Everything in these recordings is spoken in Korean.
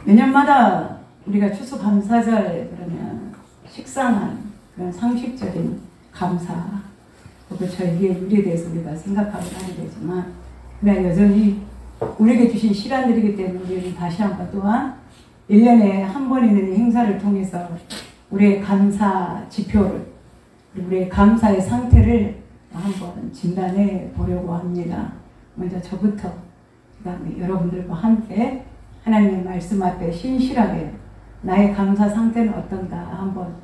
매년마다 우리가 추수감사절 그러면 식상한 그런 상식적인 감사, 그 절기의 유리에 대해서 우리가 생각하고 하게 되지만, 그냥 여전히 우리에게 주신 시간들이기 때문에 우리는 다시 한번 또한 1년에 한 번 있는 이 행사를 통해서 우리의 감사 지표를, 우리의 감사의 상태를 한번 진단해 보려고 합니다. 먼저 저부터, 그 다음에 여러분들과 함께 하나님의 말씀 앞에 신실하게 나의 감사 상태는 어떤가 한번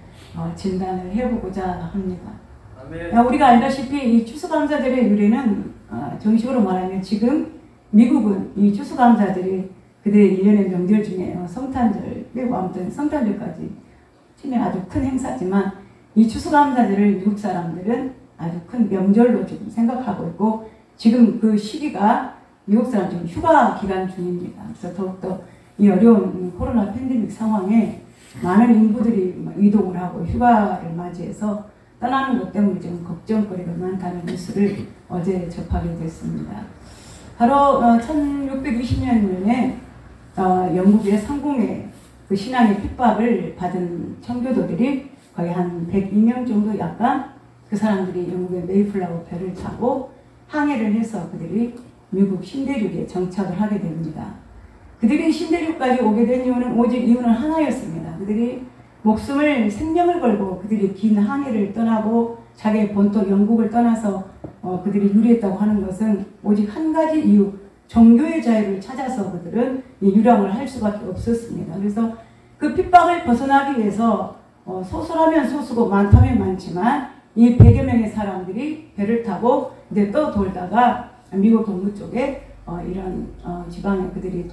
진단을 해보고자 합니다. 아멘. 우리가 알다시피 이 추수감사절의 유래는 정식으로 말하면 지금 미국은 이 추수감사절이 그들의 1년의 명절 중에 성탄절, 그리고 아무튼 성탄절까지 치면 아주 큰 행사지만, 이 추수감사절을 미국 사람들은 아주 큰 명절로 지금 생각하고 있고, 지금 그 시기가 미국 사람 지금 휴가 기간 중입니다. 그래서 더욱더 이 어려운 코로나 팬데믹 상황에 많은 인부들이 이동을 하고 휴가를 맞이해서 떠나는 것 때문에 지금 걱정거리가 많다는 뉴스를 어제 접하게 됐습니다. 바로 1620년에 영국의 상공의 그 신앙의 핍박을 받은 청교도들이 거의 한 102명 정도, 약간 그 사람들이 영국의 메이플라워 배를 타고 항해를 해서 그들이 미국 신대륙에 정착을 하게 됩니다. 그들이 신대륙까지 오게 된 이유는 오직 이유는 하나였습니다. 그들이 목숨을, 생명을 걸고 그들이 긴 항해를 떠나고 자기의 본토 영국을 떠나서 그들이 유리했다고 하는 것은 오직 한 가지 이유, 종교의 자유를 찾아서 그들은 이 유랑을 할 수밖에 없었습니다. 그래서 그 핍박을 벗어나기 위해서 소설하면 소수고 많다면 많지만 이 100여 명의 사람들이 배를 타고 이제 또 돌다가 미국 동부 쪽에 이런 지방에 그들이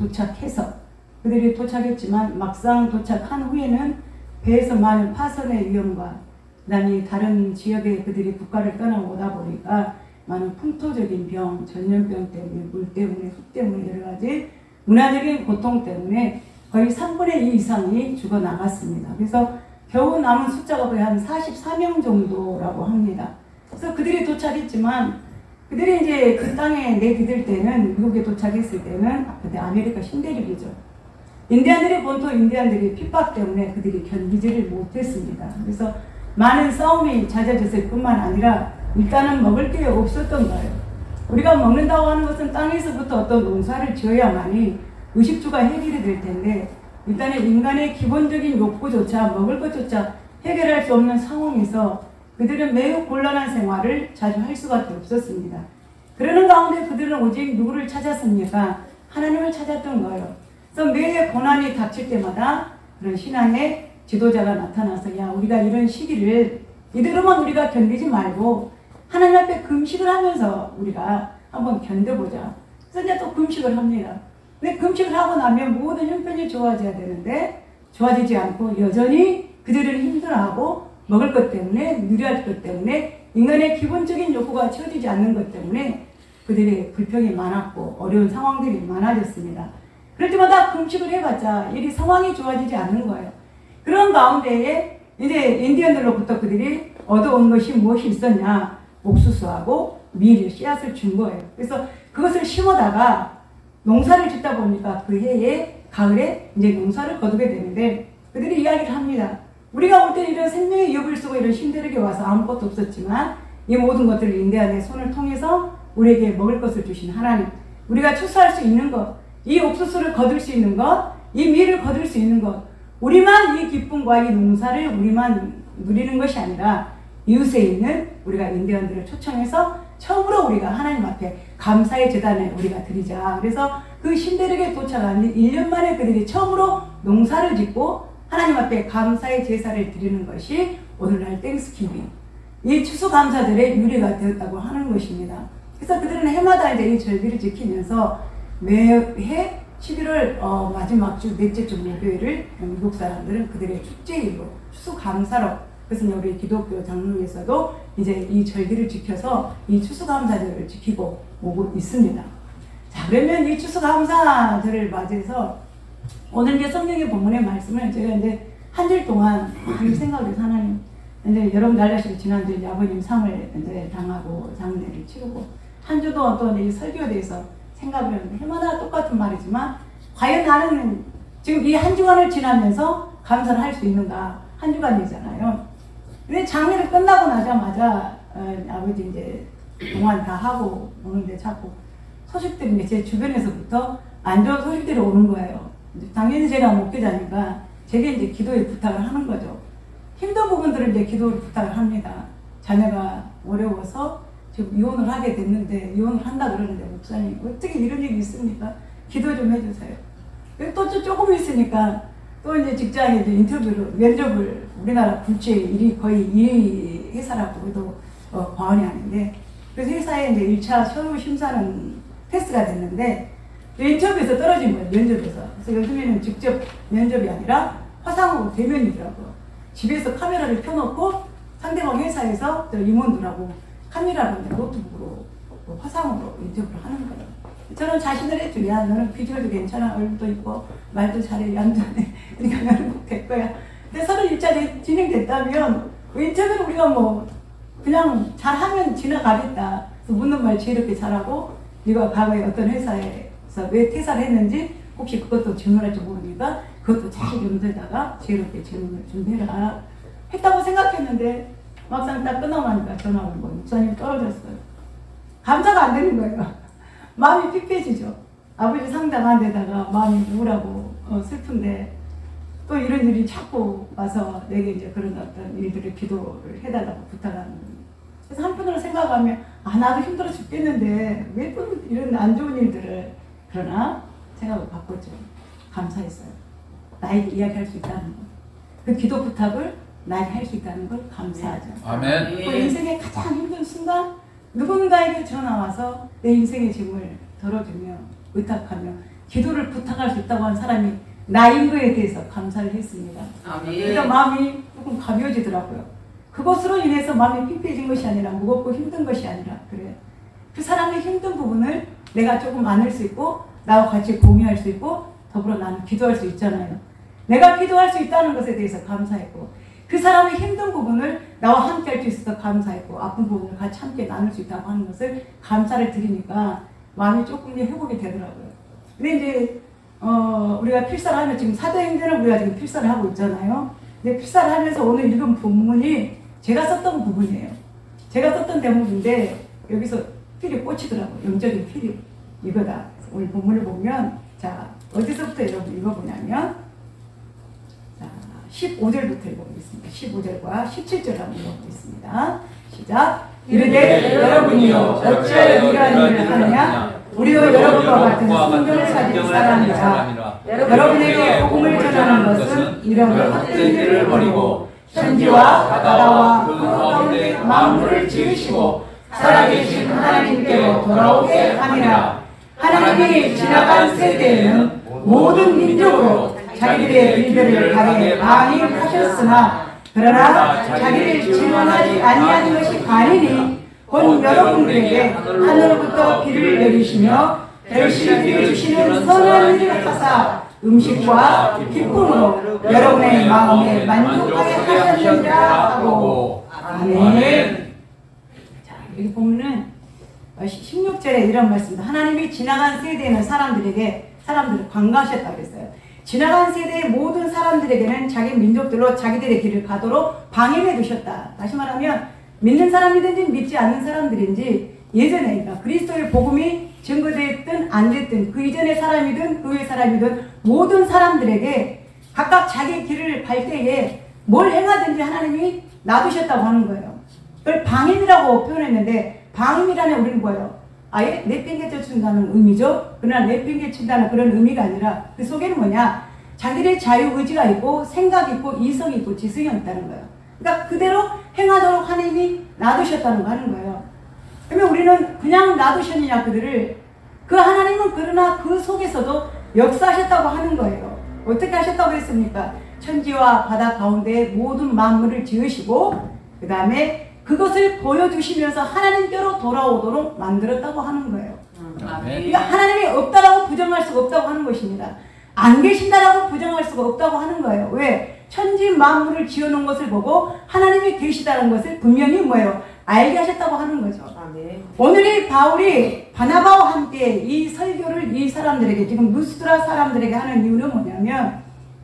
도착했지만 막상 도착한 후에는 배에서 많은 파손의 위험과 그다음에 다른 지역에 그들이 국가를 떠나오다 보니까 많은 풍토적인 병, 전염병 때문에, 물 때문에, 흙 때문에 여러 가지 문화적인 고통 때문에 거의 3분의 2 이상이 죽어나갔습니다. 그래서 겨우 남은 숫자가 거의 한 44명 정도라고 합니다. 그래서 그들이 도착했지만, 그들이 이제 그 땅에 내디딜 때는, 미국에 도착했을 때는 그때 아메리카 신대륙이죠. 인디안들의 본토 인디안들이 핍박 때문에 그들이 견디지를 못했습니다. 그래서 많은 싸움이 잦아졌을 뿐만 아니라 일단은 먹을 게 없었던 거예요. 우리가 먹는다고 하는 것은 땅에서부터 어떤 농사를 지어야만이 의식주가 해결이 될 텐데, 일단은 인간의 기본적인 욕구조차, 먹을 것조차 해결할 수 없는 상황에서 그들은 매우 곤란한 생활을 자주 할 수밖에 없었습니다. 그러는 가운데 그들은 오직 누구를 찾았습니까? 하나님을 찾았던 거예요. 그래서 매일 고난이 닥칠 때마다 그런 신앙의 지도자가 나타나서, 야, 우리가 이런 시기를 이대로만 우리가 견디지 말고 하나님 앞에 금식을 하면서 우리가 한번 견뎌보자. 그래서 이제 또 금식을 합니다. 근데 금식을 하고 나면 모든 형편이 좋아져야 되는데 좋아지지 않고 여전히 그들은 힘들어하고, 먹을 것 때문에, 누려할 것 때문에, 인간의 기본적인 욕구가 채워지지 않는 것 때문에 그들의 불평이 많았고 어려운 상황들이 많아졌습니다. 그럴 때마다 금식을 해봤자 일이 상황이 좋아지지 않는 거예요. 그런 가운데에 이제 인디언들로부터 그들이 얻어온 것이 무엇이 있었냐? 옥수수하고 밀, 씨앗을 준 거예요. 그래서 그것을 심어다가 농사를 짓다 보니까 그 해에 가을에 이제 농사를 거두게 되는데, 그들이 이야기를 합니다. 우리가 올 때 이런 생명의 위협을 쓰고 이런 신대륙에 와서 아무것도 없었지만 이 모든 것들을 인디안의 손을 통해서 우리에게 먹을 것을 주신 하나님, 우리가 추수할 수 있는 것, 이 옥수수를 거둘 수 있는 것, 이 밀을 거둘 수 있는 것, 우리만 이 기쁨과 이 농사를 우리만 누리는 것이 아니라 이웃에 있는 우리가 인디언들을 초청해서 처음으로 우리가 하나님 앞에 감사의 제단을 우리가 드리자. 그래서 그 신대륙에 도착한 1년 만에 그들이 처음으로 농사를 짓고 하나님 앞에 감사의 제사를 드리는 것이 오늘날 땡스기빙, 이 추수감사절의 유래가 되었다고 하는 것입니다. 그래서 그들은 해마다 이제 이 절기를 지키면서 매해 11월 마지막 주 넷째 주 목요일을 미국 사람들은 그들의 축제일로, 추수감사로, 그래서 우리 기독교 장로에서도 이제 이 절기를 지켜서 이 추수감사절을 지키고 오고 있습니다. 자, 그러면 이 추수감사절을 맞이해서 오늘 이제 성경의 본문의 말씀을 제가 이제 한 줄 동안 그 생각을 해서, 하나님, 이제 여러분 알다시피 지난주에 아버님 상을 이제 당하고 장례를 치르고 한 주 동안 또 이 설교에 대해서 생각을 했는데 해마다 똑같은 말이지만 과연 나는 지금 이 한 주간을 지나면서 감사를 할 수 있는가? 한 주간이잖아요. 근데 장례를 끝나고 나자마자 아버지 이제 동안 다 하고 오는데 자꾸 소식들이 이제 제 주변에서부터 안 좋은 소식들이 오는 거예요. 당연히 제가 목회자니까 제게 이제 기도의 부탁을 하는 거죠. 힘든 부분들을 이제 기도를 부탁을 합니다. 자녀가 어려워서 지금 이혼을 하게 됐는데 이혼을 한다 그러는데 목사님 어떻게 이런 일이 있습니까? 기도 좀 해주세요. 또 조금 있으니까 또 이제 직장에 이제 인터뷰를 면접을 우리나라 굴지의 일이 거의 2위 회사라고 그래도 과언이 아닌데 그래서 회사에 이제 1차 서류 심사는 패스가 됐는데 인터뷰에서 떨어진 거예요. 면접에서. 그래서 요즘에는 직접 면접이 아니라 화상으로 대면이더라고요. 집에서 카메라를 켜놓고 상대방 회사에서 임원들하고 카메라로 노트북으로 화상으로 인터뷰를 하는 거예요. 저는 자신을 했죠. 야, 너는 비주얼도 괜찮아. 얼굴도 있고 말도 잘해. 얌전해. 그러니까 너는 꼭 될 거야. 근데 서로 1차 진행됐다면 인터뷰를 우리가 뭐 그냥 잘하면 지나가겠다. 그래서 묻는 말 지혜롭게 잘하고 네가 과거에 어떤 회사에서 왜 퇴사를 했는지 혹시 그것도 질문할지 모르니까 그것도 자식 염두에다가 지혜롭게 질문을 준비해라 했다고 생각했는데 막상 딱 끝나고 나니까 전화 온 거예요. 목사님이 떨어졌어요. 감사가 안 되는 거예요. 마음이 삐삐해지죠. 아버지 상담한 데다가 마음이 우울하고 슬픈데 또 이런 일이 자꾸 와서 내게 이제 그런 어떤 일들을 기도를 해달라고 부탁하는 거예요. 그래서 한편으로 생각하면 나도 힘들어 죽겠는데 왜 또 이런 안 좋은 일들을 그러나 생각을 바꿨죠. 감사했어요. 나에게 이야기할 수 있다는 것. 그 기도 부탁을 나에게 할 수 있다는 걸 감사하죠. 아멘. 그 인생의 가장 힘든 순간 누군가에게 전화 와서 내 인생의 짐을 덜어주며 의탁하며 기도를 부탁할 수 있다고 한 사람이 나인 거에 대해서 감사를 했습니다. 그러니까 마음이 조금 가벼워지더라고요. 그것으로 인해서 마음이 삐삐해진 것이 아니라 무겁고 힘든 것이 아니라 그래요. 그 사람의 힘든 부분을 내가 조금 안을 수 있고 나와 같이 공유할 수 있고 더불어 나는 기도할 수 있잖아요. 내가 기도할 수 있다는 것에 대해서 감사했고 그 사람의 힘든 부분을 나와 함께 할 수 있어서 감사했고 아픈 부분을 같이 함께 나눌 수 있다고 하는 것을 감사를 드리니까 마음이 조금 회복이 되더라고요. 근데 이제 우리가 필사를 하면 지금 사도행전을 우리가 지금 필사를 하고 있잖아요. 근데 필사를 하면서 오늘 읽은 본문이 제가 썼던 부분이에요. 제가 썼던 대목인데 여기서 필이 꽂히더라고요. 영적인 필이 이거다. 오늘 본문을 보면 자 어디서부터 여러분 읽어보냐면 자 15절부터 읽어보겠습니다. 15절과 17절 한번 읽어보겠습니다. 시작. 이르되 여러분이요 어찌하여 이러한 일을 하느냐 우리도 여러분과 같은 성경을 가진 사람이라. 여러분에게 복음을 전하는 것은 이런 헛된 일을 버리고 천지와 바다와 그 가운데 만물을 지으시고 살아계신 하나님께로 돌아오게 함이라. 하나님이 지나간 세대에는 모든 민족으로 자기들의 일들을 가게 많이 하셨으나 그러나 자기를 증언하지 아니하는 것이 아니니 곧 여러분들에게 하늘로부터 비를 내리시며 결실을 이루시는 선한 일을 하사 음식과 기쁨으로 여러분의 마음에 만족하게 하셨느니라 하고 아멘. 자, 여기 보면은 16절에 이런 말씀입니다. 하나님이 지나간 세대에는 사람들을 관가하셨다고 했어요. 지나간 세대의 모든 사람들에게는 자기 민족들로 자기들의 길을 가도록 방임해 두셨다. 다시 말하면 믿는 사람이든지 믿지 않는 사람들인지 예전에 그러니까 그리스도의 복음이 증거됐든 안 됐든 그 이전의 사람이든 그 후의 사람이든 모든 사람들에게 각각 자기 길을 갈 때에 뭘 행하든지 하나님이 놔두셨다고 하는 거예요. 그걸 방임이라고 표현했는데 방임이라는 우리는 뭐예요? 아예 내팽개쳐 준다는 의미죠. 그러나 내팽개친다는 그런 의미가 아니라 그 속에는 뭐냐? 자기의 자유의지가 있고 생각이 있고 이성이 있고 지성이 있다는 거예요. 그러니까 그대로 행하도록 하나님이 놔두셨다는 거 하는 거예요. 그러면 우리는 그냥 놔두셨느냐 그들을 그 하나님은 그러나 그 속에서도 역사하셨다고 하는 거예요. 어떻게 하셨다고 했습니까? 천지와 바다 가운데 모든 만물을 지으시고 그 다음에 그것을 보여주시면서 하나님께로 돌아오도록 만들었다고 하는 거예요. 그러니까 하나님이 없다라고 부정할 수가 없다고 하는 것입니다. 안 계신다라고 부정할 수가 없다고 하는 거예요. 왜? 천지 만물을 지어놓은 것을 보고 하나님이 계시다는 것을 분명히 뭐예요? 알게 하셨다고 하는 거죠. 아멘. 오늘 이 바울이 바나바와 함께 이 설교를 이 사람들에게, 지금 루스드라 사람들에게 하는 이유는 뭐냐면,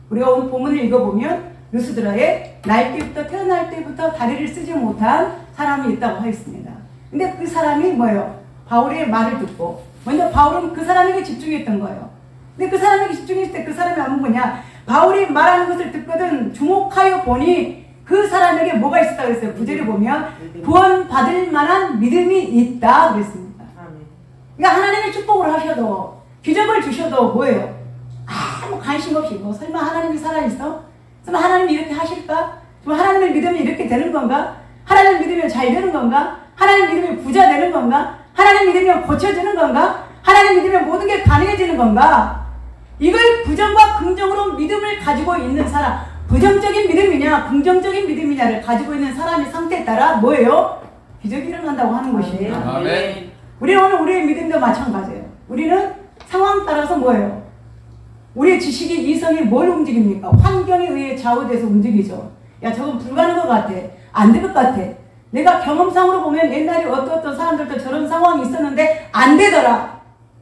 우리가 오늘 본문을 읽어보면 루스드라에 태어날 때부터 다리를 쓰지 못한 사람이 있다고 하였습니다. 근데 그 사람이 뭐예요? 바울의 말을 듣고 먼저 바울은 그 사람에게 집중했던 거예요. 근데 그 사람에게 집중했을 때 그 사람이 하는 뭐냐? 바울이 말하는 것을 듣거든 주목하여 보니 그 사람에게 뭐가 있었다 그랬어요. 9절에 보면 구원받을 만한 믿음이 있다 그랬습니다. 그러니까 하나님의 축복을 하셔도, 기적을 주셔도 뭐예요? 아무 관심 없이, 뭐 설마 하나님이 살아있어? 설마 하나님이 이렇게 하실까? 좀 하나님을 믿으면 이렇게 되는 건가? 하나님을 믿으면 잘 되는 건가? 하나님 믿으면 부자 되는 건가? 하나님 믿으면 고쳐지는 건가? 하나님 믿으면 모든 게 가능해지는 건가? 이걸 부정과 긍정으로 믿음을 가지고 있는 사람, 부정적인 믿음이냐 긍정적인 믿음이냐를 가지고 있는 사람의 상태에 따라 뭐예요? 기적이 일어난다고 하는 것입니다. 아멘. 우리는 오늘 우리의 믿음도 마찬가지예요. 우리는 상황 따라서 뭐예요? 우리의 지식이, 이성이 뭘 움직입니까? 환경에 의해 좌우돼서 움직이죠. 야, 저건 불가능한 것 같아. 안 될 것 같아. 내가 경험상으로 보면 옛날에 어떤 사람들도 저런 상황이 있었는데 안 되더라.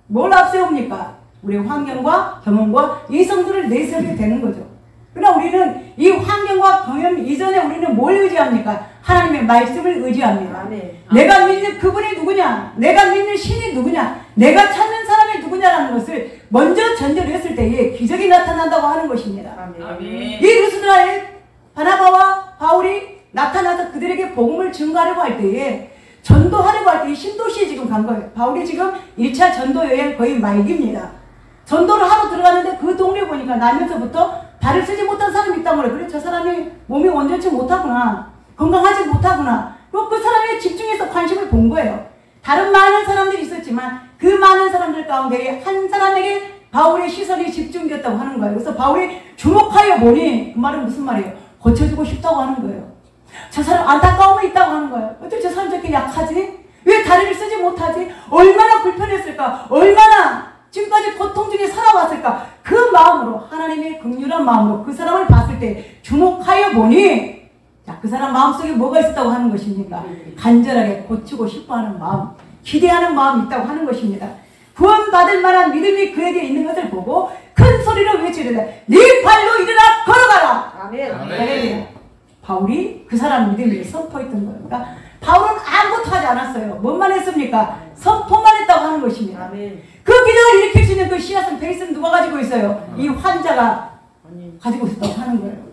뭘 앞세웁니까? 우리의 환경과 경험과 이성들을 내세우게 되는 거죠. 그러나 우리는 이 환경과 경험 이전에 우리는 뭘 의지합니까? 하나님의 말씀을 의지합니다. 아멘. 내가 믿는 그분이 누구냐? 내가 믿는 신이 누구냐? 내가 찾는 사람이 누구냐라는 것을 먼저 전제를 했을 때에 기적이 나타난다고 하는 것입니다. 아멘. 이 루스드라에 바나바와 바울이 나타나서 그들에게 복음을 증거하려고 할 때에, 전도하려고 할 때 신도시에 지금 간 거예요. 바울이 지금 1차 전도 여행 거의 말기입니다. 전도를 하러 들어갔는데 그 동네 보니까 나면서부터 발을 쓰지 못한 사람이 있다고 그래. 그래, 저 사람이 몸이 온전치 못하구나. 건강하지 못하구나. 그 사람에 집중해서 관심을 본 거예요. 다른 많은 사람들이 있었지만 그 많은 사람들 가운데 한 사람에게 바울의 시선이 집중됐다고 하는 거예요. 그래서 바울이 주목하여 보니, 그 말은 무슨 말이에요? 고쳐주고 싶다고 하는 거예요. 저 사람 안타까움이 있다고 하는 거예요. 어떻게 저 사람 저렇게 약하지? 왜 다리를 쓰지 못하지? 얼마나 불편했을까? 얼마나 지금까지 고통 중에 살아왔을까? 그 마음으로, 하나님의 긍휼한 마음으로 그 사람을 봤을 때 주목하여 보니, 자, 그 사람 마음속에 뭐가 있었다고 하는 것입니까? 간절하게 고치고 싶어하는 마음, 기대하는 마음이 있다고 하는 것입니다. 구원받을 만한 믿음이 그에게 있는 것을 보고 큰 소리로 외치는데, 네 발로 일어나 걸어가라. 아멘. 아멘. 바울이 그 사람 믿음을 선포했던 거예요. 그러니까 바울은 아무것도 하지 않았어요. 뭔만 했습니까? 선포만 했다고 하는 것입니다. 아멘. 그 기적을 일으킬 수 있는 그 씨앗은, 베이스는 누가 가지고 있어요? 이 환자가 가지고 있었다고 하는 거예요.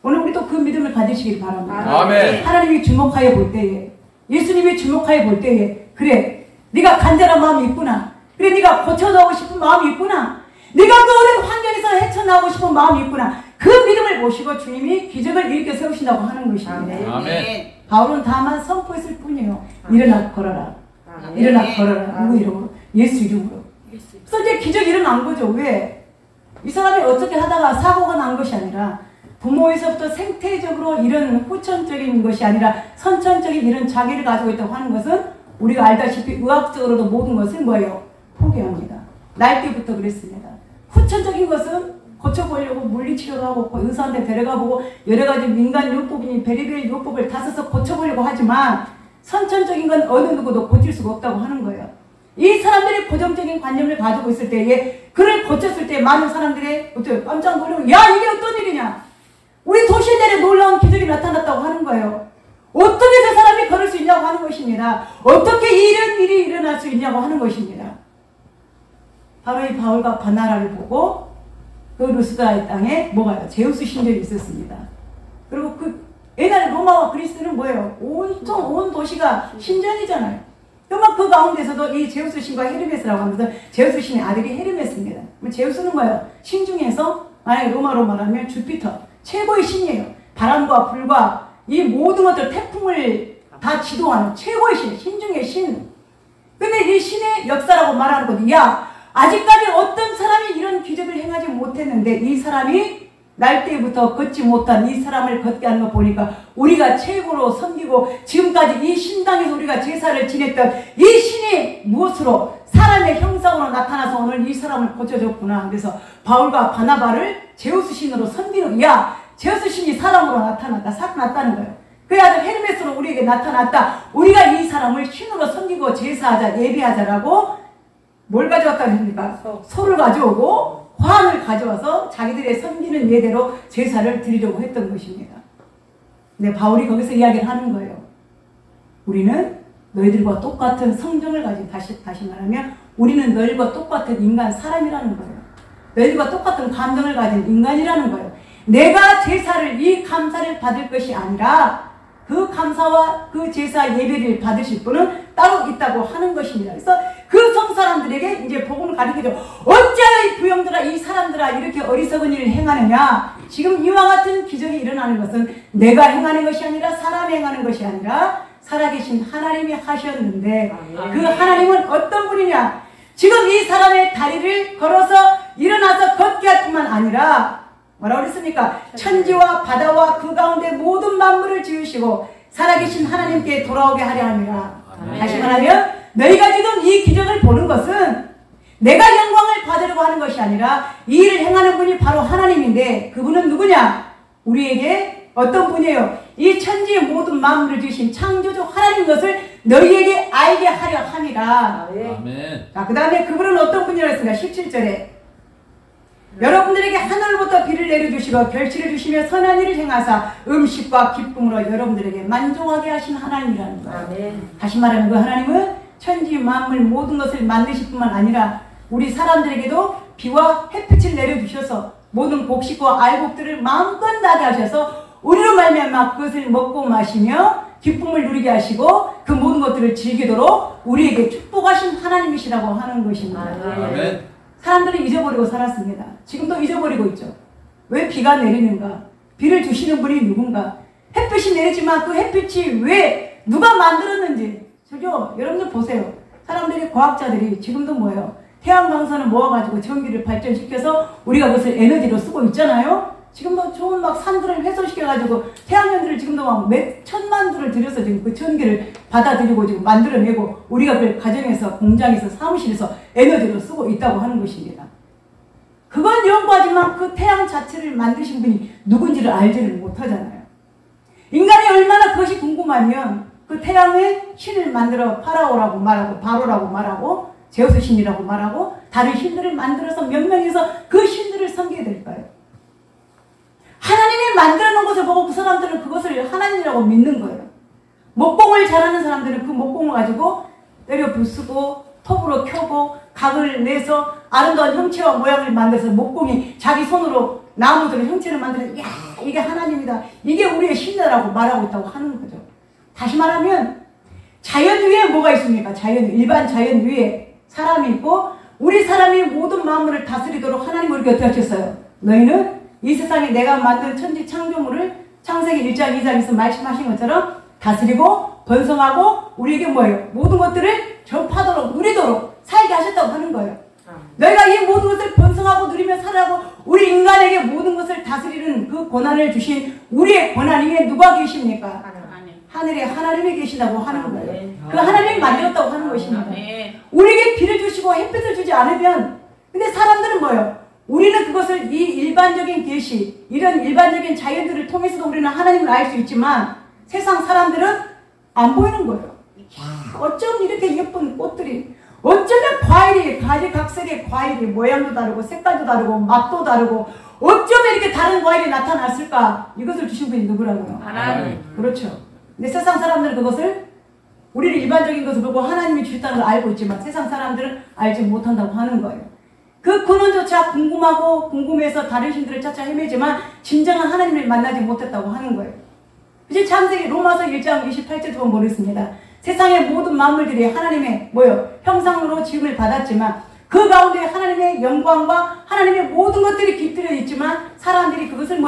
오늘 우리 또 그 믿음을 가지시길 바랍니다. 아멘. 하나님이 주목하여 볼 때에, 예수님이 주목하여 볼 때에, 그래, 네가 간절한 마음이 있구나. 그래, 네가 고쳐나오고 싶은 마음이 있구나. 네가 그 어려운 환경에서 헤쳐나오고 싶은 마음이 있구나. 그 믿음을 보시고 주님이 기적을 일으켜 세우신다고 하는 것입니다. 아멘. 바울은 다만 선포했을 뿐이에요. 일어나 걸어라. 일어나 걸어라. 누구 이름으로? 예수 이름으로. 그래서 이제 기적이 일어난 거죠. 왜? 이 사람이 어떻게 하다가 사고가 난 것이 아니라, 부모에서부터 생태적으로 이런 후천적인 것이 아니라 선천적인 이런 자기를 가지고 있다고 하는 것은, 우리가 알다시피 의학적으로도 모든 것을 뭐예요? 포기합니다. 날 때부터 그랬습니다. 후천적인 것은 고쳐보려고 물리치료도 하고 의사한테 데려가보고 여러 가지 민간 요법이니 베리베리 요법을 다 써서 고쳐보려고 하지만, 선천적인 건 어느 누구도 고칠 수가 없다고 하는 거예요. 이 사람들이 고정적인 관념을 가지고 있을 때에, 그를 고쳤을 때 많은 사람들이 어때요? 깜짝 놀라고, 야, 이게 어떤 일이냐? 우리 도시에 대해 놀라운 기적이 나타났다고 하는 거예요. 어떻게 저 사람이 걸을 수 있냐고 하는 것입니다. 어떻게 이런 일이 일어날 수 있냐고 하는 것입니다. 바로 이 바울과 바나바를 보고 그 루스드라의 땅에 뭐가요? 제우스 신전이 있었습니다. 그리고 그 옛날에 로마와 그리스는 뭐예요? 온통 온 도시가 신전이잖아요. 그러면 그 가운데서도 이 제우스 신과 헤르메스라고 하면서, 제우스 신의 아들이 헤르메스입니다. 제우스는 뭐예요? 신 중에서 만약에 로마로 말하면 주피터, 최고의 신이에요. 바람과 불과 이 모든 것들, 태풍을 다 지도하는 최고의 신, 신 중의 신. 근데 이 신의 역사라고 말하는 거지. 야, 아직까지 어떤 사람이 이런 기적을 행하지 못했는데 이 사람이 날 때부터 걷지 못한 이 사람을 걷게 하는 거 보니까, 우리가 최고로 섬기고 지금까지 이 신당에서 우리가 제사를 지냈던 이 신이 무엇으로, 사람의 형상으로 나타나서 오늘 이 사람을 고쳐줬구나. 그래서 바울과 바나바를 제우스 신으로 섬기는, 야, 제우스 신이 사람으로 나타났다는 거예요. 그 아들 헤르메스로 우리에게 나타났다. 우리가 이 사람을 신으로 섬기고 제사하자, 예배하자라고 뭘 가져왔다고 합니까? 소를 가져오고 화환을 가져와서 자기들의 섬기는 예대로 제사를 드리려고 했던 것입니다. 근데 바울이 거기서 이야기를 하는 거예요. 우리는 너희들과 똑같은 성정을 가진, 다시 말하면 우리는 너희들과 똑같은 인간, 사람이라는 거예요. 너희들과 똑같은 감정을 가진 인간이라는 거예요. 내가 제사를, 이 감사를 받을 것이 아니라 그 감사와 그 제사 예배를 받으실 분은 따로 있다고 하는 것입니다. 그래서 그 성사람들에게 이제 복음을 가르치죠. 어찌하여 이 부형들아, 이 사람들아 이렇게 어리석은 일을 행하느냐. 지금 이와 같은 기적이 일어나는 것은 내가 행하는 것이 아니라 사람이 행하는 것이 아니라 살아계신 하나님이 하셨는데 그 하나님은 어떤 분이냐. 지금 이 사람의 다리를 걸어서 일어나서 걷게 할 뿐만 아니라 뭐라고 그랬습니까? 천지와 바다와 그 가운데 모든 만물을 지으시고 살아계신 하나님께 돌아오게 하려 함이라. 다시 말하면 너희가 지금 이 기적을 보는 것은 내가 영광을 받으려고 하는 것이 아니라 이 일을 행하는 분이 바로 하나님인데 그분은 누구냐? 우리에게 어떤 분이에요? 이 천지의 모든 만물을 지으신 창조주 하나님 것을 너희에게 알게 하려 함이라. 아멘. 자, 그 다음에 그분은 어떤 분이라고 했습니까? 17절에 여러분들에게 하늘부터 비를 내려주시고 결실을 주시며 선한 일을 행하사 음식과 기쁨으로 여러분들에게 만족하게 하신 하나님이라는 거예요. 다시 말하면 그 하나님은 천지 만물 모든 것을 만드실 뿐만 아니라 우리 사람들에게도 비와 햇빛을 내려주셔서 모든 곡식과 알곡들을 마음껏 나게 하셔서 우리로 말미암아 그것을 먹고 마시며 기쁨을 누리게 하시고 그 모든 것들을 즐기도록 우리에게 축복하신 하나님이시라고 하는 것입니다. 아멘. 사람들은 잊어버리고 살았습니다. 지금도 잊어버리고 있죠. 왜 비가 내리는가? 비를 주시는 분이 누군가? 햇빛이 내리지만 그 햇빛이 왜 누가 만들었는지. 저죠? 여러분들 보세요. 사람들이, 과학자들이 지금도 뭐예요? 태양광선을 모아가지고 전기를 발전시켜서 우리가 그것을 에너지로 쓰고 있잖아요. 지금도 좋은 막 산들을 훼손시켜가지고 태양연들을 지금도 막 몇 천만 두를 들여서 지금 그 전기를 받아들이고 지금 만들어내고 우리가 그걸 가정에서, 공장에서, 사무실에서 에너지로 쓰고 있다고 하는 것입니다. 그건 연구하지만 그 태양 자체를 만드신 분이 누군지를 알지를 못하잖아요. 인간이 얼마나 그것이 궁금하면 그 태양의 신을 만들어 파라오라고 말하고 바로라고 말하고 제우스 신이라고 말하고 다른 신들을 만들어서 몇 명이서 그 신들을 섬기게 될까요? 하나님이 만들어 놓은 것을 보고 그 사람들은 그것을 하나님이라고 믿는 거예요. 목공을 잘하는 사람들은 그 목공을 가지고 때려 부수고 톱으로 켜고 각을 내서 아름다운 형체와 모양을 만들어서 목공이 자기 손으로 나무들의 형체를 만들어서 야 이게 하나님이다. 이게 우리의 신이라고 말하고 있다고 하는 거죠. 다시 말하면 자연 위에 뭐가 있습니까? 일반 자연 위에 사람이 있고 우리 사람이 모든 만물을 다스리도록 하나님 우리에게 어떻게 하셨어요? 너희는 이 세상에 내가 만든 천지 창조물을 창세기 1장 2장에서 말씀하신 것처럼 다스리고 번성하고 우리에게 뭐예요? 모든 것들을 접하도록 누리도록 살게 하셨다고 하는 거예요. 너희가 이 모든 것을 번성하고 누리며 살아가고 우리 인간에게 모든 것을 다스리는 그 권한을 주신 우리의 권한 위에 누가 계십니까? 하늘에 하나님이 계신다고 하는 거예요. 그 하나님이 만들었다고 하는 것입니다. 우리에게 비를 주시고 햇빛을 주지 않으면 근데 사람들은 뭐예요? 우리는 그것을 이 일반적인 계시, 이런 일반적인 자연들을 통해서도 우리는 하나님을 알 수 있지만 세상 사람들은 안 보이는 거예요. 어쩜 이렇게 예쁜 꽃들이, 어쩌면 과일이, 가지각색의 과일이 모양도 다르고 색깔도 다르고 맛도 다르고 어쩌면 이렇게 다른 과일이 나타났을까? 이것을 주신 분이 누구라고요? 하나님. 그렇죠. 근데 세상 사람들은 그것을 우리를 일반적인 것을 보고 하나님이 주셨다는 걸 알고 있지만 세상 사람들은 알지 못한다고 하는 거예요. 그 근원조차 궁금해서 다른 신들을 찾아 헤매지만 진정한 하나님을 만나지 못했다고 하는 거예요. 이제 창세기 로마서 1장 28절 보면 모르겠습니다. 세상의 모든 만물들이 하나님의 형상으로 지음을 받았지만 그 가운데 하나님의 영광과 하나님의 모든 것들이 깃들여 있지만 사람들이 그것을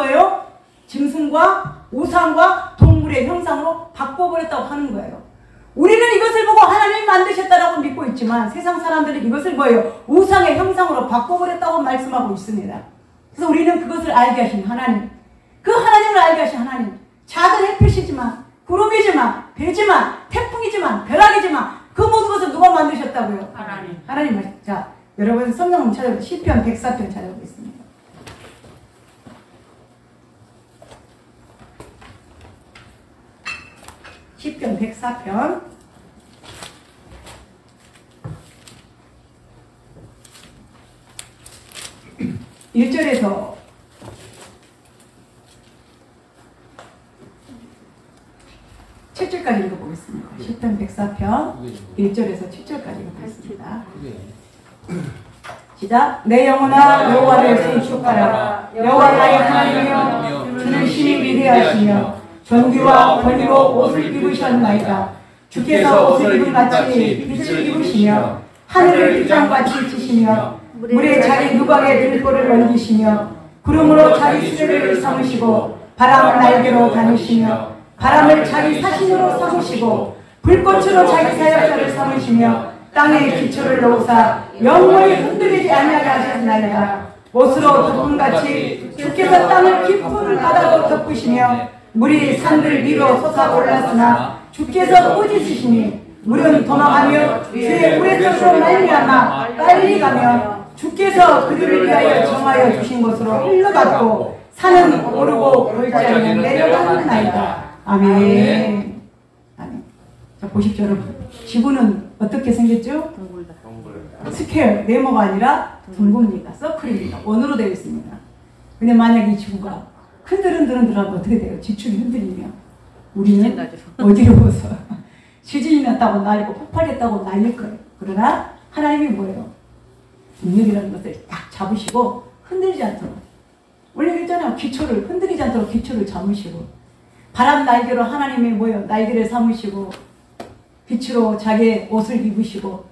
짐승과 우상과 동물의 형상으로 바꿔버렸다고 하는 거예요. 우리는 이것을 보고 하나님이 만드셨다라고 믿고 있지만 세상 사람들이 이것을 우상의 형상으로 바꿔버렸다고 말씀하고 있습니다. 그래서 우리는 그것을 알게 하신 하나님, 그 하나님을 알게 하신 하나님, 작은 햇빛이지만 구름이지만 배지만 태풍이지만 벼락이지만 그 모든 것을 누가 만드셨다고요? 하나님. 하나님. 자, 여러분 성경 한번 찾아보세요. 시편 104편 찾아보겠습니다. 10편 104편 1절에서 7절까지 읽어보겠습니다. 10편 104편 1절에서 7절까지 읽어보겠습니다. 시작. 내 영혼아 여호와를 축복하라. 여호와 나의 하나님이여 주는 신이 위대하시며 존귀와 권위로 옷을 입으셨나이다. 주께서 옷을 입은 같이 빛을 입으시며 하늘을 빗장같이 치시며 물의 자리 누각에 들보를 얹으시며 구름으로 자기 수레를 삼으시고 바람을 날개로 다니시며 바람을 자기 사신으로 삼으시고 불꽃으로 자기 사역자를 삼으시며 땅에 기초를 놓으사 영원히 흔들리지 아니하게 하셨나이다. 옷으로 덮음같이 주께서 땅을 깊은 바다로 덮으시며 물이 산들 위로 솟아올랐으나 주께서 꾸짖으시니 물은 도망하며 주의 물의 뜻으로 말미암아 빨리 가며 주께서 그들을 위하여 정하여 주신 곳으로 흘러갔고 산은 오르고 골짜기는 내려가는나이다. 아멘. 아멘. 자 보십시오 여러분. 지구는 어떻게 생겼죠? 스퀘어, 네모가 아니라 둥굽니다. 서클입니다. 원으로 되어 있습니다. 근데 만약 이 지구가 흔들흔들흔들하면 어떻게 돼요? 지축이 흔들리면 우리는 어지러워서 지진이 났다고 난리고 폭발했다고 난릴 거예요. 그러나 하나님이 뭐예요? 능력이라는 것을 딱 잡으시고 흔들리지 않도록, 원래 그랬잖아요. 기초를 흔들리지 않도록 기초를 잡으시고 바람 날개로 하나님이 뭐예요? 날개를 삼으시고 빛으로 자기의 옷을 입으시고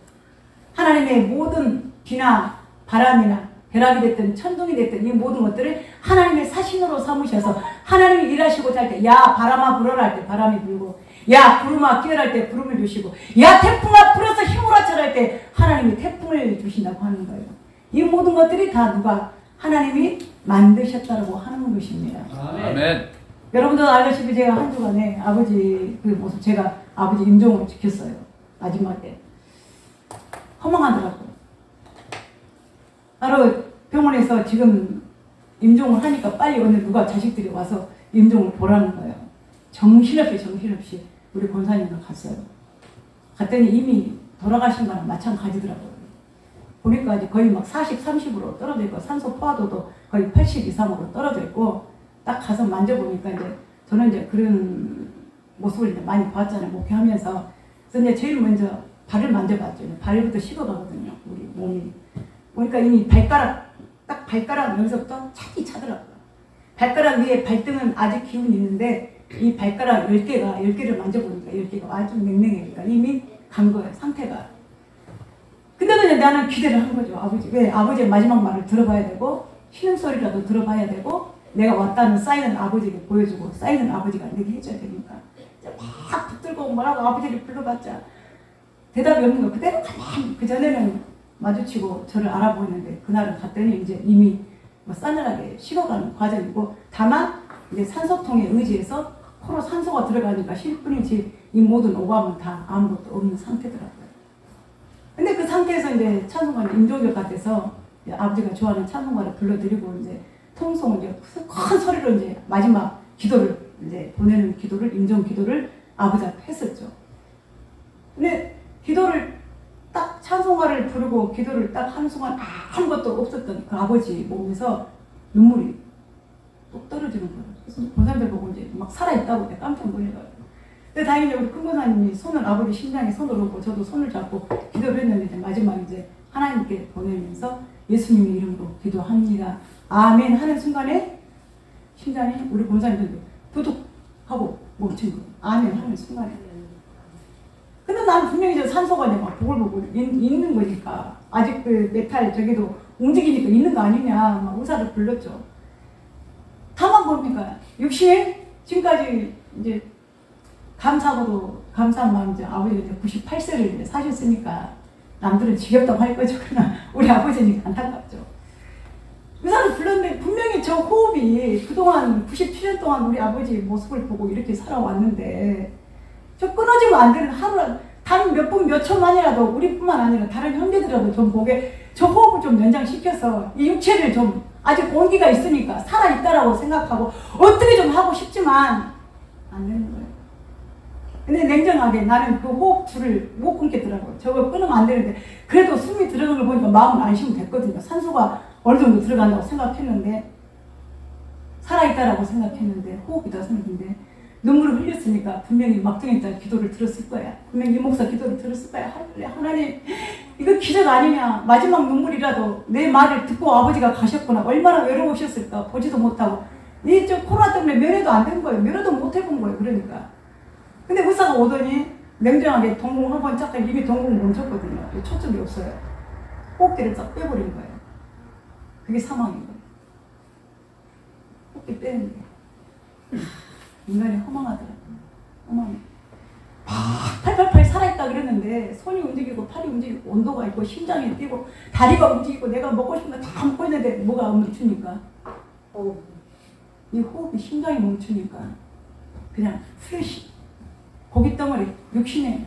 하나님의 모든 비나 바람이나 벼락이 됐든 천둥이 됐든 이 모든 것들을 하나님의 사신으로 삼으셔서 하나님이 일하시고자 할 때 야 바람아 불어라 할 때 바람이 불고 야 구름아 끼어라 할 때 구름을 주시고 야 태풍아 불어서 힘으로 하쳐라 할 때 하나님이 태풍을 주신다고 하는 거예요. 이 모든 것들이 다 누가? 하나님이 만드셨다고 하는 것입니다. 아멘. 여러분도 알다시피 제가 한 주간에 아버지 그 모습 제가 아버지 임종을 지켰어요. 마지막에 허망하더라고요. 바로 병원에서 지금 임종을 하니까 빨리 오늘 누가 자식들이 와서 임종을 보라는 거예요. 정신없이 우리 권사님과 갔어요. 갔더니 이미 돌아가신 거랑 마찬가지더라고요. 보니까 이제 거의 막 40, 30으로 떨어져 있고 산소 포화도도 거의 80 이상으로 떨어져 있고 딱 가서 만져보니까 이제 저는 이제 그런 모습을 이제 많이 봤잖아요. 목회하면서. 그래서 이제 제일 먼저 발을 만져봤죠. 발부터 식어가거든요. 우리 몸이. 보니까 이미 딱 발가락 여기서부터 차기 차더라고요. 발가락 위에 발등은 아직 기운이 있는데 이 발가락 10개를 만져보니까 10개가 아주 맹맹하니까 이미 간 거예요. 상태가. 근데도 이제 나는 기대를 한 거죠. 아버지. 왜? 아버지의 마지막 말을 들어봐야 되고 신음소리라도 들어봐야 되고 내가 왔다는 사인은 아버지에게 보여주고 사인은 아버지가 내게 해줘야 되니까 막 붙들고 뭐라고 아버지를 불러봤자 대답이 없는 거 그대로 가만히 그전에는 마주치고 저를 알아보는데 그날은 갔더니 이제 이미 뭐 싸늘하게 식어가는 과정이고 다만 이제 산소통에 의지해서 코로 산소가 들어가니까 쉴 뿐이지 이 모든 오감은 다 아무것도 없는 상태더라고요. 근데 그 상태에서 이제 찬송가 임종격 같아서 아버지가 좋아하는 찬송가를 불러드리고 이제 통성을 이제 큰 소리로 이제 마지막 기도를 이제 보내는 기도를 임종 기도를 아버지 앞에 했었죠. 근데 기도를 딱 찬송가를 부르고 기도를 딱 하는 순간 아무것도 없었던 그 아버지 몸에서 눈물이 뚝 떨어지는 거예요. 그래서 권사님들 보고 이제 막 살아있다고 깜짝 놀래가지고. 근데 다행히 우리 큰 권사님이 손을 아버지 심장에 손을 얹고 저도 손을 잡고 기도를 했는데 이제 마지막 이제 하나님께 보내면서 예수님의 이름으로 기도합니다. 아멘 하는 순간에 심장이 우리 권사님들도 부둑 하고 멈춘 거예요. 아멘 하는 순간에. 근데 나는 분명히 저 산소가 이제 막 보글보글 있는 거니까 아직 그 메탈 저기도 움직이니까 있는 거 아니냐 막 의사를 불렀죠. 다만 뭡니까? 60일 지금까지 이제 감사하고도 감사한 마음 이제 아버지가 이제 98세를 이제 사셨으니까 남들은 지겹다고 할 거죠. 그러나 우리 아버지니까 안타깝죠. 의사를 불렀는데 분명히 저 호흡이 그동안 97년 동안 우리 아버지 모습을 보고 이렇게 살아왔는데 저 끊어지면 안 되는 하루 단 몇 분 몇 초만이라도 우리뿐만 아니라 다른 형제들이라도 좀 보게 저 호흡을 좀 연장시켜서 이 육체를 좀 아직 온기가 있으니까 살아있다라고 생각하고 어떻게 좀 하고 싶지만 안 되는 거예요. 근데 냉정하게 나는 그 호흡줄을 못 끊겠더라고요. 저거 끊으면 안 되는데 그래도 숨이 들어가는 걸 보니까 마음은 안심이 됐거든요. 산소가 어느 정도 들어간다고 생각했는데 살아있다라고 생각했는데 호흡이다 생각했는데 눈물을 흘렸으니까 분명히 막둥이딸 기도를 들었을 거야. 분명히 이 목사 기도를 들었을 거야. 하나님 이거 기적 아니냐. 마지막 눈물이라도 내 말을 듣고 아버지가 가셨구나. 얼마나 외로우셨을까. 보지도 못하고 이 코로나 때문에 면회도 안 된 거예요. 면회도 못 해본 거예요. 그러니까 근데 의사가 오더니 냉정하게 동공 한 번 잠깐 이미 동공 멈췄거든요. 초점이 없어요. 호흡기를 싹 빼버린 거예요. 그게 사망인 거예요. 호흡기 빼는 게 인간이 허망하더라고요. 허망해. 팔팔팔 살아있다 그랬는데 손이 움직이고 팔이 움직이고 온도가 있고 심장이 뛰고 다리가 움직이고 내가 먹고 싶은 거 다 먹고 있는데 뭐가 멈추니까 이 호흡이 심장이 멈추니까 그냥 프레시 고깃덩어리 육신에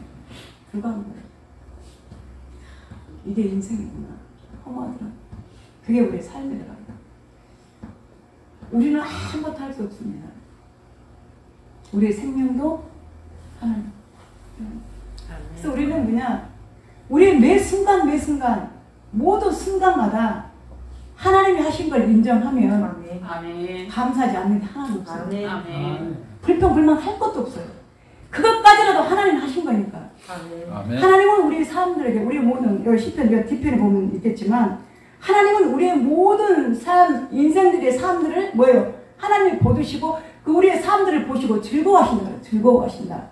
불과한 거예요. 이게 인생이구나. 허무하더라. 그게 우리의 삶이더라고요. 우리는 아무것도 할 수 없습니다. 우리의 생명도 하나님. 그래서 우리는 그냥 우리의 매 순간 매 순간 모든 순간마다 하나님이 하신 걸 인정하면 아멘. 감사하지 않는 게 하나도 없어요. 아멘. 불평 불만 할 것도 없어요. 그것까지라도 하나님 하신 거니까. 아멘. 하나님은 우리 사람들에게 우리 모든 여기 시편 뒤편에 보면 있겠지만 하나님은 우리의 모든 삶 인생들의 삶들을 뭐예요? 하나님이 보시고 그 우리의 삶들을 보시고 즐거워하신다. 즐거워하신다.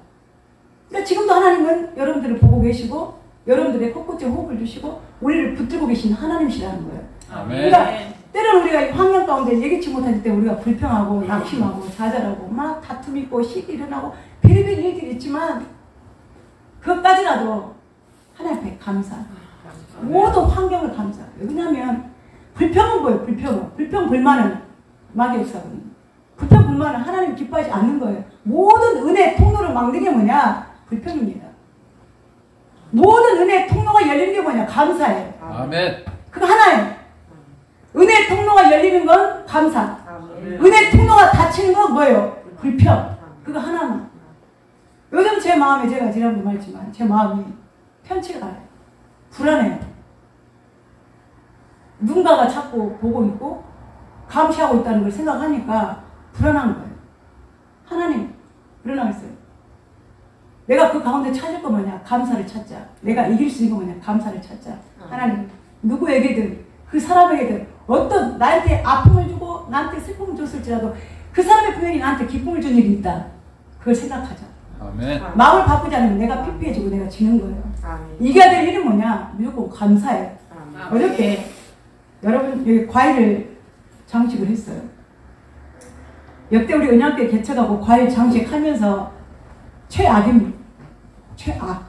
그러니까 지금도 하나님은 여러분들을 보고 계시고 여러분들의 코끝에 호흡을 주시고 우리를 붙들고 계신 하나님이시라는 거예요. 아멘. 그러니까 때로는 우리가 이 환경 가운데 예기치 못할 때 우리가 불평하고 낙심하고 좌절하고 막 다툼 있고 시기 일어나고 별의별 일들이 있지만 그것까지라도 하나님 앞에 감사. 모든 환경을 감사. 왜냐하면 불평은 뭐예요? 불평 불만은 막이 없사거든요. 불평 불만은 하나님 기뻐하지 않는 거예요. 모든 은혜의 통로를 막는 게 뭐냐? 불평입니다. 모든 은혜의 통로가 열리는 게 뭐냐? 감사예요. 아멘. 그거 하나예요. 은혜의 통로가 열리는 건 감사. 아멘. 은혜의 통로가 닫히는 건 뭐예요? 불평. 그거 하나만. 요즘 제 마음에 제가 지난번에 말했지만 제 마음이 편치가 않아요. 불안해요. 누군가가 자꾸 보고 있고 감시하고 있다는 걸 생각하니까 불안한 거예요. 하나님 불안하겠어요. 내가 그 가운데 찾을 거 뭐냐? 감사를 찾자. 내가 이길 수 있는 거 뭐냐? 감사를 찾자. 하나님 누구에게든 그 사람에게든 어떤 나한테 아픔을 주고 나한테 슬픔을 줬을지라도 그 사람의 분명히 나한테 기쁨을 준 일이 있다. 그걸 생각하자. 아멘. 마음을 바꾸지 않으면 내가 피폐해지고 내가 지는 거예요. 아멘. 이겨야 될 일은 뭐냐? 무조건 감사해요. 아멘. 어저께 여러분 여기 과일을 장식을 했어요. 역대 우리 은양교회 개척하고 과일 장식하면서 최악입니다. 최악.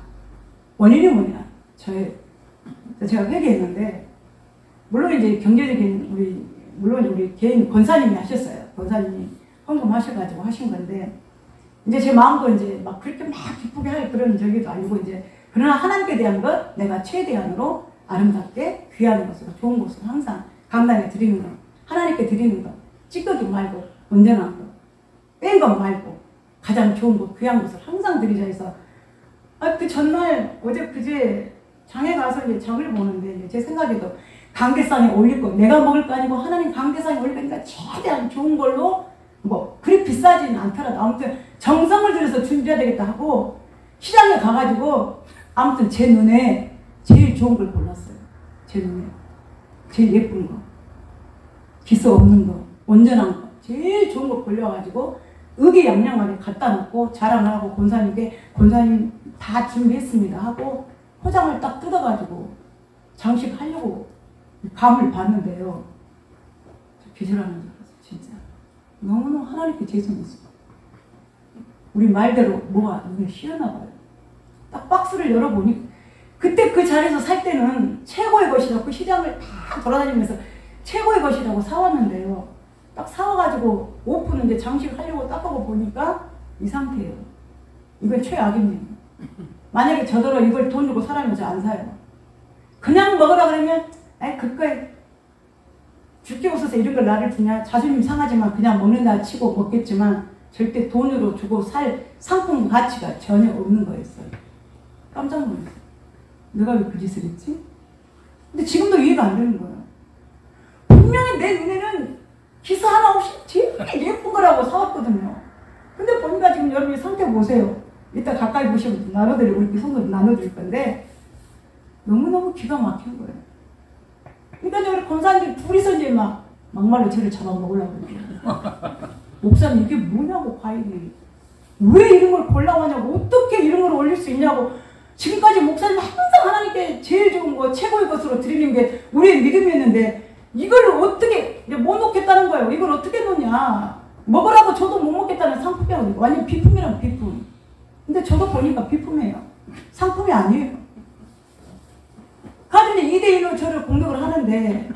원인이 뭐냐? 제가 회개했는데 물론 이제 경제적인 물론 우리 개인 권사님이 하셨어요. 권사님이 헌금하셔가지고 하신 건데 이제 제 마음도 이제 막 그렇게 막 기쁘게 할 그런 저기도 아니고 이제 그러나 하나님께 대한 것 내가 최대한으로 아름답게 귀한 것으로 좋은 것으로 항상 감당해 드리는 것 하나님께 드리는 것 찌꺼기 말고 온전한 것 뺀 것 말고 가장 좋은 것 귀한 것을 항상 드리자 해서 그 전날 어제 그제 장에 가서 이제 장을 보는데 이제 제 생각에도 강대상에 올릴 거 내가 먹을 거 아니고 하나님 강대상에 올릴 거니까 최대한 좋은 걸로 뭐 그리 비싸지는 않더라도 아무튼 정성을 들여서 준비해야 되겠다 하고 시장에 가가지고 아무튼 제 눈에 제일 좋은 걸 골랐어요. 제 눈에 제일 예쁜 거 기스 없는 거 온전한 거 제일 좋은 거 골라가지고 의기양양하게 갖다 놓고 자랑을 하고 권사님 다 준비했습니다 하고 포장을 딱 뜯어가지고 장식하려고 감을 봤는데요. 기절하는 줄 알았어요. 진짜 너무너무 하나님께 죄송했어요. 우리 말대로 뭐가 눈에 씌었나 봐요. 딱 박스를 열어보니 그때 그 자리에서 살 때는 최고의 것이라고 그 시장을 다 돌아다니면서 최고의 것이라고 사왔는데요. 딱 사와가지고 오픈 이제 장식하려고 딱 하고 보니까 이 상태예요. 이건 최악입니다. 만약에 저더러 이걸 돈 주고 사람이 저 안 사요. 그냥 먹으라 그러면 그거에 줄게 없어서 이런 걸 나를 주냐 자존심 상하지만 그냥 먹는다 치고 먹겠지만 절대 돈으로 주고 살 상품 가치가 전혀 없는 거였어요. 깜짝 놀랐어요. 내가 왜 그 짓을 했지? 근데 지금도 이해가 안 되는 거예요. 분명히 내 눈에는 기사 하나 없이 제일 예쁜 거라고 사왔거든요. 근데 보니까 지금 여러분이 상태 보세요. 이따 가까이 보시면 나눠드리고 이렇게 손으로 나눠드릴 건데 너무너무 기가 막힌 거예요. 그러니까 우리 권사님 둘이서 이제 막말로 저를 잡아먹으려고 그래요. 목사님 이게 뭐냐고 과일이. 왜 이런 걸 골라오냐고. 어떻게 이런 걸 올릴 수 있냐고. 지금까지 목사님 항상 하나님께 제일 좋은 거 최고의 것으로 드리는 게 우리의 믿음이었는데 이걸 어떻게 못 놓겠다는 거예요. 이걸 어떻게 놓냐. 먹으라고 저도 못 먹겠다는 상품이라고. 완전 비품이란 비품. 근데 저도 보니까 비품이에요. 상품이 아니에요. 가는데 2대1로 저를 공격을 하는데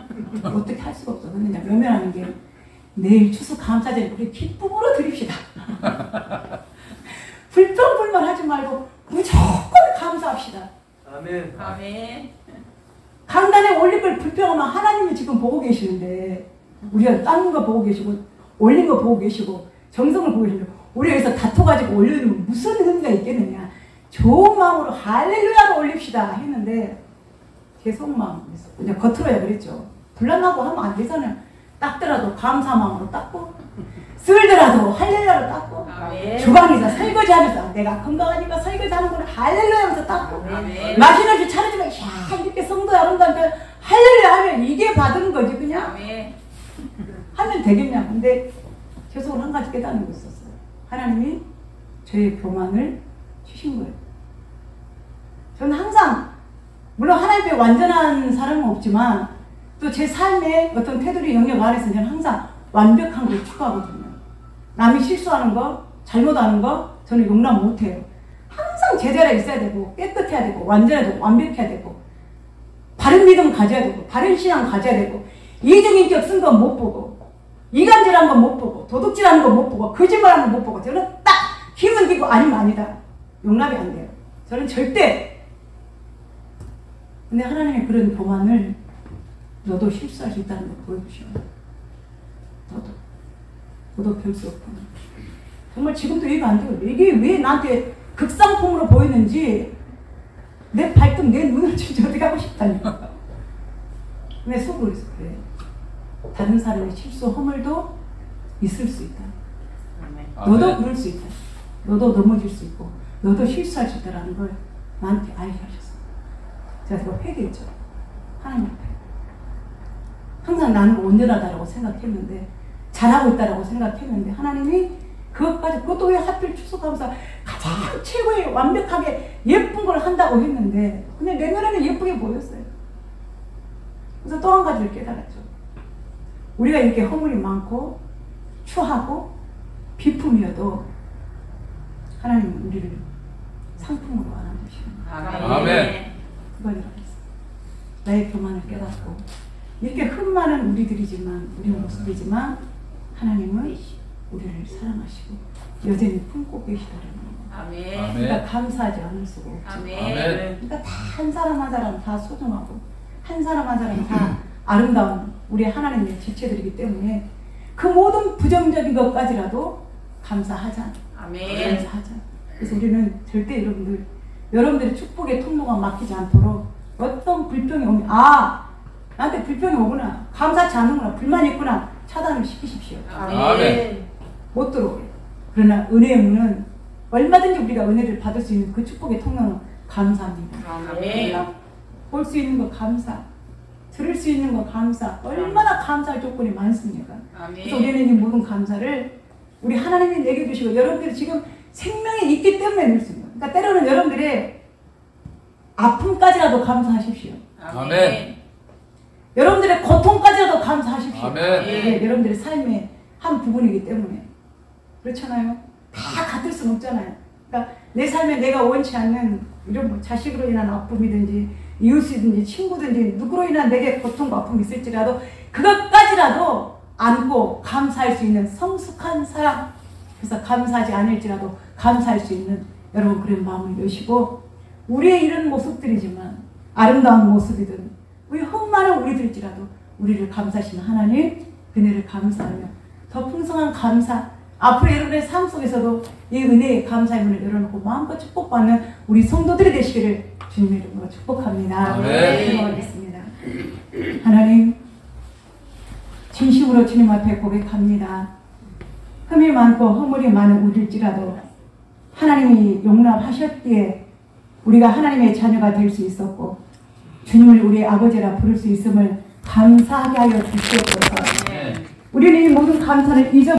어떻게 할 수가 없어. 근데 그냥 외면하는 게 내일 추수 감사절 우리 기쁨으로 드립시다. 불평불만 하지 말고 무조건 감사합시다. 아멘. 아멘. 강단에 올린 걸 불평하면 하나님이 지금 보고 계시는데 우리가 닦는 거 보고 계시고 올린 거 보고 계시고 정성을 보고 계시고 우리가 여기서 다퉈가지고 올려주면 무슨 의미가 있겠느냐. 좋은 마음으로 할렐루야로 올립시다 했는데 제 속마음에서 그냥 겉으로야 그랬죠. 불난다고 하면 안 되잖아요. 닦더라도 감사 마음으로 닦고 쓸더라도 할렐루야로 닦고 아멘. 주방에서 설거지하면서 내가 건강하니까 설거지하는 거를 할렐루야 하면서 닦고 아멘. 맛있는 차려주면 야 이렇게 성도 아름다운데 할렐루야 하면 이게 받은 거지 그냥 아멘. 하면 되겠냐. 근데 제 속으로 한 가지 깨닫는 게 있었어요. 하나님이 저의 교만을 주신 거예요. 저는 항상 물론 하나님께 완전한 사람은 없지만 또 제 삶의 어떤 테두리 영역 안에서 저는 항상 완벽한 걸 추구하거든요. 남이 실수하는 거, 잘못하는 거 저는 용납 못해요. 항상 제자리에 있어야 되고 깨끗해야 되고 완전해야 되고 완벽해야 되고 바른 믿음 가져야 되고 바른 신앙 가져야 되고 이중인격 쓴 건 못 보고 이간질한 건 못 보고 도둑질하는 건 못 보고 거짓말하는 건 못 보고 저는 딱 힘은 끼고 아니면 아니다. 용납이 안 돼요. 저는 절대. 근데 하나님의 그런 교만을 너도 실수할 수 있다는 걸 보여주셔요. 너도 별 수 없구나. 정말 지금도 이해가 안 돼요. 이게 왜 나한테 극상품으로 보이는지 내 발등, 내 눈을 진짜 어떻게 하고 싶다니까. 왜 속으로 해서 그래. 다른 사람의 실수, 허물도 있을 수 있다. 너도 그럴 수 있다. 너도 넘어질 수 있고 너도 실수할 수 있다는 걸 나한테 알게 하셨어. 제가 그거 회개했죠. 하나님 앞에. 항상 나는 온전하다고 생각했는데 잘하고 있다고 생각했는데 하나님이 그것도 왜 하필 추수감사 가장 최고의 완벽하게 예쁜 걸 한다고 했는데 근데 내 눈에는 예쁘게 보였어요. 그래서 또 한 가지를 깨달았죠. 우리가 이렇게 허물이 많고 추하고 비품이어도 하나님은 우리를 상품으로 안아주시는 거예요. 아멘. 그걸 알았어요. 나의 교만을 깨닫고 이렇게 흠 많은 우리들이지만 우리 모습이지만 하나님은 우리를 사랑하시고 여전히 품고 계시다는 거예요. 아멘. 그러니까 감사하지 않을 수가 없죠. 아멘. 그러니까 다 한 사람 한 사람 다 소중하고 한 사람 한 사람 다 아름다운 우리 하나님의 지체들이기 때문에 그 모든 부정적인 것까지라도 감사하자. 아멘. 감사하자. 그래서 우리는 절대 여러분들의 축복의 통로가 막히지 않도록 어떤 불평이 오면 나한테 불평이 오구나 감사치 않는구나 불만이 있구나 차단을 시키십시오. 아멘. 못 들어오게. 그러나 은혜의 문은 얼마든지 우리가 은혜를 받을 수 있는 그 축복의 통로는 감사합니다. 아멘. 볼 수 있는 거 감사, 들을 수 있는 거 감사. 얼마나 감사할 조건이 많습니까? 그래서 우리는 이 모든 감사를 우리 하나님이 내게 주시고 여러분들이 지금 생명이 있기 때문에 낼 수 있는 거예요. 그러니까 때로는 여러분들의 아픔까지라도 감사하십시오. 아멘. 여러분들의 고통까지라도 감사하십시오. 아멘. 네, 여러분들의 삶의 한 부분이기 때문에. 그렇잖아요. 다 같을 수는 없잖아요. 그러니까 내 삶에 내가 원치 않는 이런 뭐 자식으로 인한 아픔이든지 이웃이든지 친구든지 누구로 인한 내게 고통과 아픔이 있을지라도 그것까지라도 안고 감사할 수 있는 성숙한 사람. 그래서 감사하지 않을지라도 감사할 수 있는 여러분 그런 마음을 여시고 우리의 이런 모습들이지만 아름다운 모습이든 우리 흠 많은 우리들일지라도 우리를 감사하시는 하나님 그네를 감사하며 더 풍성한 감사 앞으로 여러분의 삶 속에서도 이 은혜의 감사의 문을 열어놓고 마음껏 축복받는 우리 성도들이 되시기를 주님의 이름으로 축복합니다. 아멘. 기도하겠습니다. 하나님, 진심으로 주님 앞에 고백합니다. 흠이 많고 허물이 많은 우리일지라도 하나님이 용납하셨기에 우리가 하나님의 자녀가 될 수 있었고 주님을 우리의 아버지라 부를 수 있음을 감사하게 하여 주시옵소서. 우리는 이 모든 감사를 잊어